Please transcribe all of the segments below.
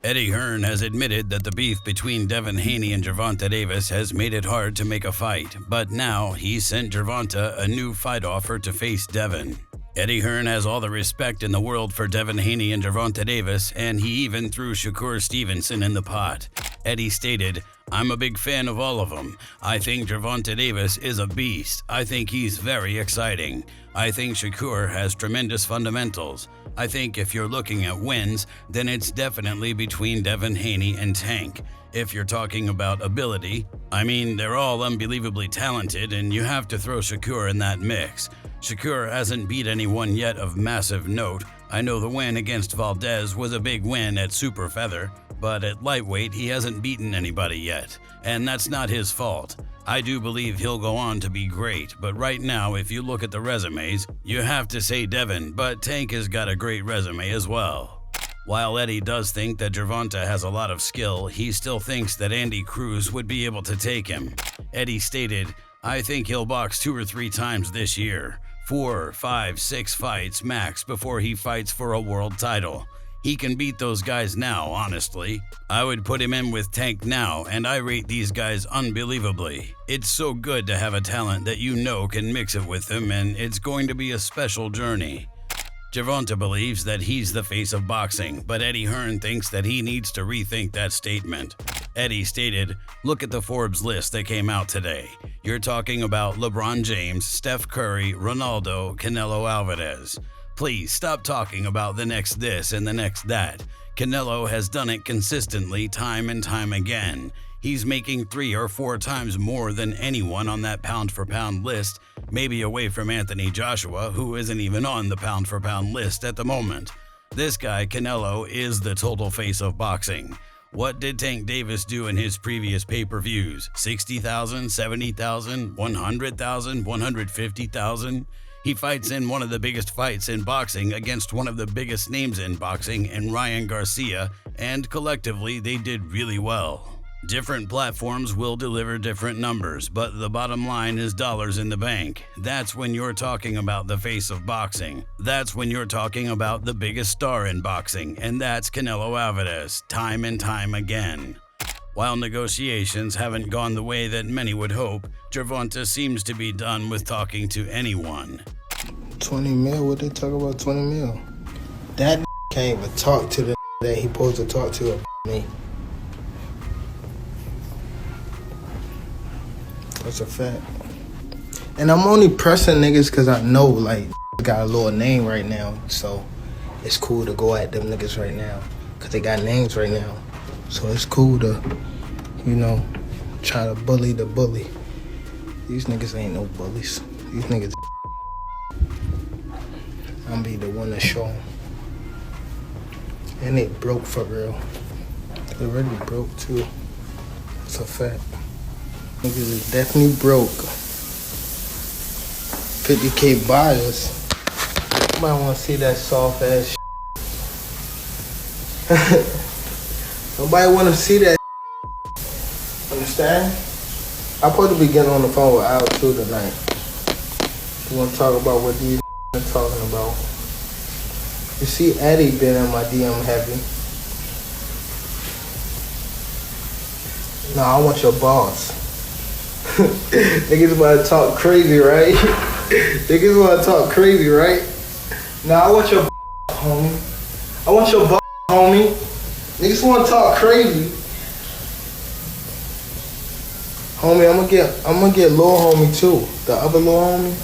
Eddie Hearn has admitted that the beef between Devin Haney and Gervonta Davis has made it hard to make a fight, but now he sent Gervonta a new fight offer to face Devin. Eddie Hearn has all the respect in the world for Devin Haney and Gervonta Davis, and he even threw Shakur Stevenson in the pot. Eddie stated, "I'm a big fan of all of them. I think Gervonta Davis is a beast. I think he's very exciting. I think Shakur has tremendous fundamentals. I think if you're looking at wins, then it's definitely between Devin Haney and Tank. If you're talking about ability, I mean, they're all unbelievably talented, and you have to throw Shakur in that mix. Shakur hasn't beat anyone yet of massive note. I know the win against Valdez was a big win at super feather, but at lightweight he hasn't beaten anybody yet, and that's not his fault. I do believe he'll go on to be great, but right now if you look at the resumes, you have to say Devin, but Tank has got a great resume as well." While Eddie does think that Gervonta has a lot of skill, he still thinks that Andy Cruz would be able to take him. Eddie stated, "I think he'll box 2 or 3 times this year. 4, 5, 6 fights max before he fights for a world title. He can beat those guys now, honestly. I would put him in with Tank now, and I rate these guys unbelievably. It's so good to have a talent that you know can mix it with them, and it's going to be a special journey." Gervonta believes that he's the face of boxing, but Eddie Hearn thinks that he needs to rethink that statement. Eddie stated, "Look at the Forbes list that came out today. You're talking about LeBron James, Steph Curry, Ronaldo, Canelo Alvarez. Please stop talking about the next this and the next that. Canelo has done it consistently time and time again. He's making 3 or 4 times more than anyone on that pound-for-pound list, maybe away from Anthony Joshua, who isn't even on the pound-for-pound list at the moment. This guy, Canelo, is the total face of boxing. What did Tank Davis do in his previous pay-per-views? 60,000, 70,000, 100,000, 150,000? He fights in one of the biggest fights in boxing against one of the biggest names in boxing in Ryan Garcia, and collectively they did really well. Different platforms will deliver different numbers, but the bottom line is dollars in the bank. That's when you're talking about the face of boxing. That's when you're talking about the biggest star in boxing, and that's Canelo Alvarez, time and time again." While negotiations haven't gone the way that many would hope, Gervonta seems to be done with talking to anyone. 20 mil? What they talk about 20 mil? That can't even talk to the that he supposed to talk to me. That's a fact. And I'm only pressing niggas because I know, like, got a little name right now. So it's cool to go at them niggas right now because they got names right now. So it's cool to, you know, try to bully the bully. These niggas ain't no bullies. These niggas I'm be the one to show them. And they broke for real. They really broke too. That's a fact. Niggas is definitely broke. 50K buyers. Nobody wanna see that soft ass shit. Nobody wanna see that shit. Understand? I'm supposed to be getting on the phone with Al too tonight. We wanna talk about what these are talking about. You see Eddie been in my DM heavy. Nah, I want your boss. Niggas wanna talk crazy, right? Niggas wanna talk crazy, right? Nah, I want your homie. I want your homie. Niggas wanna talk crazy. Homie, I'm gonna get little homie too. The other little homie.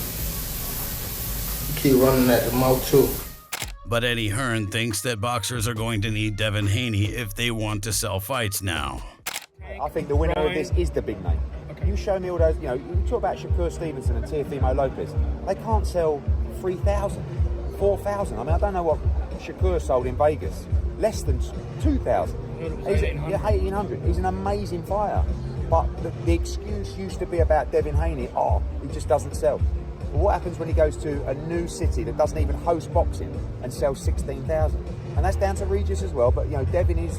He keep running at the mouth too. But Eddie Hearn thinks that boxers are going to need Devin Haney if they want to sell fights now. I think the winner of this is the big name. Okay. You show me all those, you talk about Shakur Stevenson and Teofimo Lopez. They can't sell 3,000, 4,000. I mean, I don't know what Shakur sold in Vegas. Less than 2,000. 1,800. He's an amazing fighter. But the excuse used to be about Devin Haney, he just doesn't sell. Well, what happens when he goes to a new city that doesn't even host boxing and sells 16,000? And that's down to Regis as well, but Devin is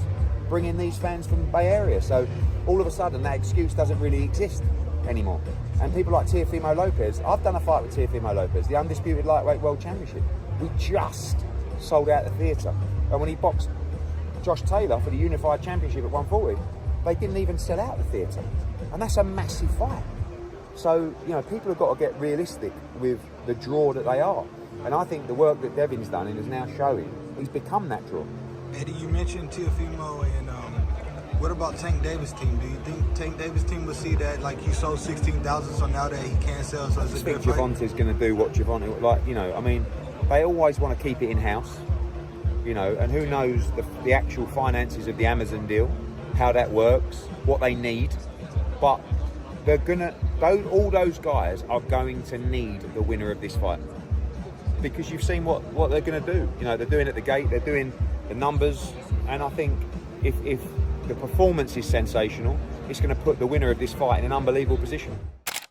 bringing these fans from the Bay Area, so all of a sudden that excuse doesn't really exist anymore. And people like Teofimo Lopez, I've done a fight with Teofimo Lopez, the undisputed lightweight world championship. We just sold out the theatre. And when he boxed Josh Taylor for the Unified Championship at 140, they didn't even sell out the theatre. And that's a massive fight. So, you know, people have got to get realistic with the draw that they are. And I think the work that Devin's done and is now showing, he's become that draw. Eddie, you mentioned Teofimo and what about Tank Davis' team? Do you think Tank Davis' team will see that, like, he sold 16,000, so now that he can't sell, so it's a good fight? I think Gervonta's going to do what Gervonta, like, you know, I mean, they always want to keep it in-house, you know, and who knows the actual finances of the Amazon deal, how that works, what they need, but they're going to, all those guys are going to need the winner of this fight. Because you've seen what they're going to do. You know, they're doing at the gate, they're doing the numbers, and I think if the performance is sensational, it's going to put the winner of this fight in an unbelievable position.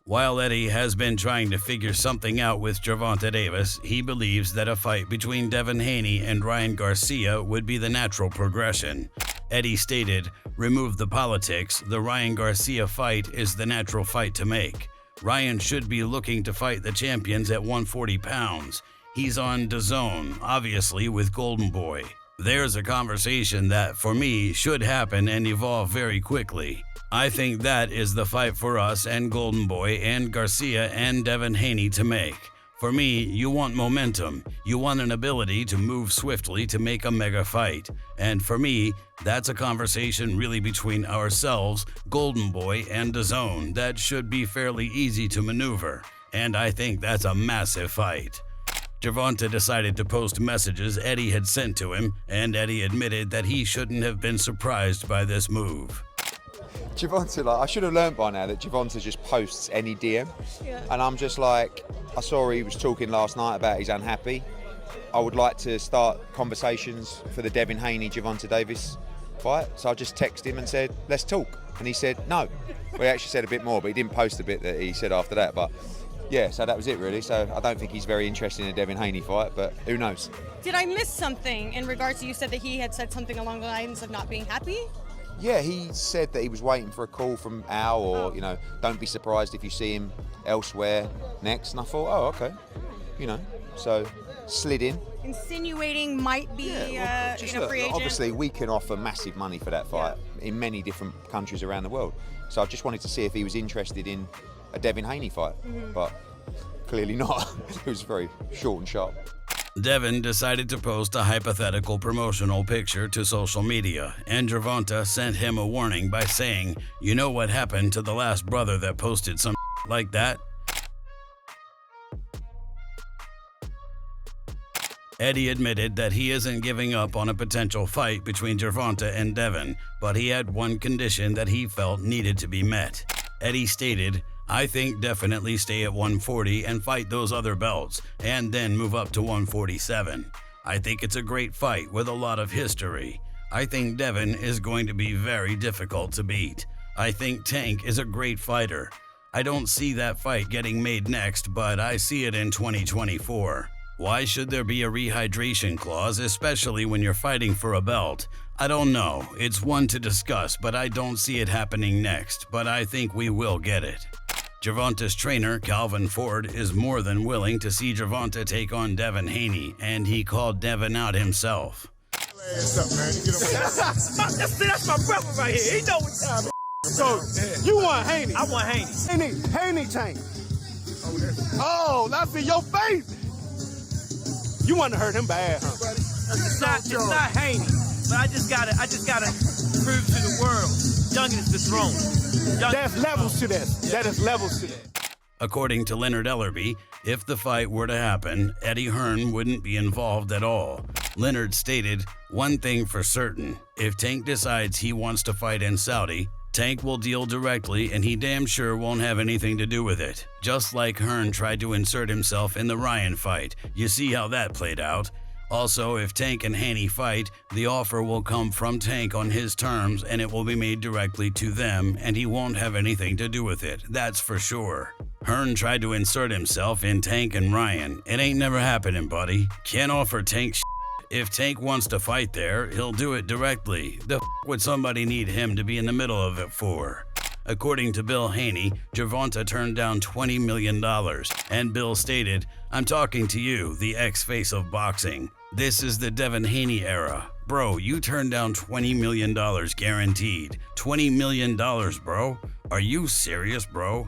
While Eddie has been trying to figure something out with Gervonta Davis, he believes that a fight between Devin Haney and Ryan Garcia would be the natural progression. Eddie stated, "Remove the politics, the Ryan Garcia fight is the natural fight to make. Ryan should be looking to fight the champions at 140 pounds. He's on DAZN, obviously with Golden Boy. There's a conversation that, for me, should happen and evolve very quickly. I think that is the fight for us and Golden Boy and Garcia and Devin Haney to make. For me, you want momentum. You want an ability to move swiftly to make a mega fight. And for me, that's a conversation really between ourselves, Golden Boy, and DAZN that should be fairly easy to maneuver. And I think that's a massive fight." Gervonta decided to post messages Eddie had sent to him, and Eddie admitted that he shouldn't have been surprised by this move. Gervonta, like, I should have learned by now that Gervonta just posts any DM. Yeah. And I'm just like, I saw he was talking last night about he's unhappy. I would like to start conversations for the Devin Haney, Gervonta Davis fight. So I just texted him and said, let's talk. And he said, no. Well, he actually said a bit more, but he didn't post the bit that he said after that. But yeah, so that was it really. So I don't think he's very interested in a Devin Haney fight, but who knows? Did I miss something in regards to, you said that he had said something along the lines of not being happy? Yeah, he said that he was waiting for a call from Al, or, you know, don't be surprised if you see him elsewhere next. And I thought, oh, okay, you know, so slid in. Insinuating might be free agent. Obviously, we can offer massive money for that fight in many different countries around the world. So I just wanted to see if he was interested in a Devin Haney fight, but clearly not. It was very short and sharp. Devin decided to post a hypothetical promotional picture to social media, and Gervonta sent him a warning by saying, "You know what happened to the last brother that posted some like that?" Eddie admitted that he isn't giving up on a potential fight between Gervonta and Devin, but he had one condition that he felt needed to be met. Eddie stated, "I think definitely stay at 140 and fight those other belts, and then move up to 147. I think it's a great fight with a lot of history. I think Devin is going to be very difficult to beat. I think Tank is a great fighter. I don't see that fight getting made next, but I see it in 2024. Why should there be a rehydration clause, especially when you're fighting for a belt? I don't know. It's one to discuss, but I don't see it happening next, but I think we will get it." Gervonta's trainer, Calvin Ford, is more than willing to see Gervonta take on Devin Haney, and he called Devin out himself. That's my brother right here. He know what time it is. So, you want Haney? I want Haney. Haney Tank. Oh, that's in your face. You want to hurt him bad, huh? It's not Haney, but I just gotta prove to the world, Youngin is the throne. There's levels to this. That is levels to that. According to Leonard Ellerby, if the fight were to happen, Eddie Hearn wouldn't be involved at all. Leonard stated, "One thing for certain, if Tank decides he wants to fight in Saudi, Tank will deal directly and he damn sure won't have anything to do with it. Just like Hearn tried to insert himself in the Ryan fight. You see how that played out. Also, if Tank and Haney fight, the offer will come from Tank on his terms and it will be made directly to them and he won't have anything to do with it, that's for sure. Hearn tried to insert himself in Tank and Ryan. It ain't never happening, buddy. Can't offer Tank shit. If Tank wants to fight there, he'll do it directly. The f would somebody need him to be in the middle of it for?" According to Bill Haney, Gervonta turned down $20 million, and Bill stated, "I'm talking to you, the ex-face of boxing. This is the Devin Haney era. bro, you turned down $20 million guaranteed. $20 million, bro. Are you serious, bro?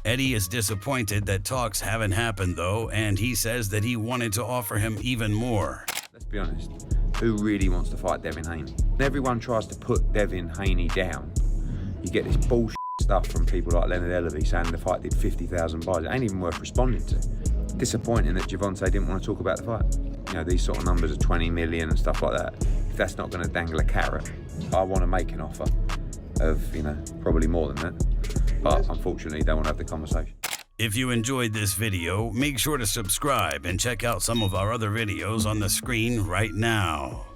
Eddie is disappointed that talks haven't happened though, and he says that he wanted to offer him even more. Let's be honest, who really wants to fight Devin Haney? Everyone tries to put Devin Haney down. You get this bullshit stuff from people like Leonard Ellerby saying the fight did 50,000 buys. It ain't even worth responding to. Disappointing that Gervonta didn't want to talk about the fight. You know, these sort of numbers of 20 million and stuff like that. If that's not going to dangle a carrot, I want to make an offer of, you know, probably more than that. But unfortunately, don't want to have the conversation. If you enjoyed this video, make sure to subscribe and check out some of our other videos on the screen right now.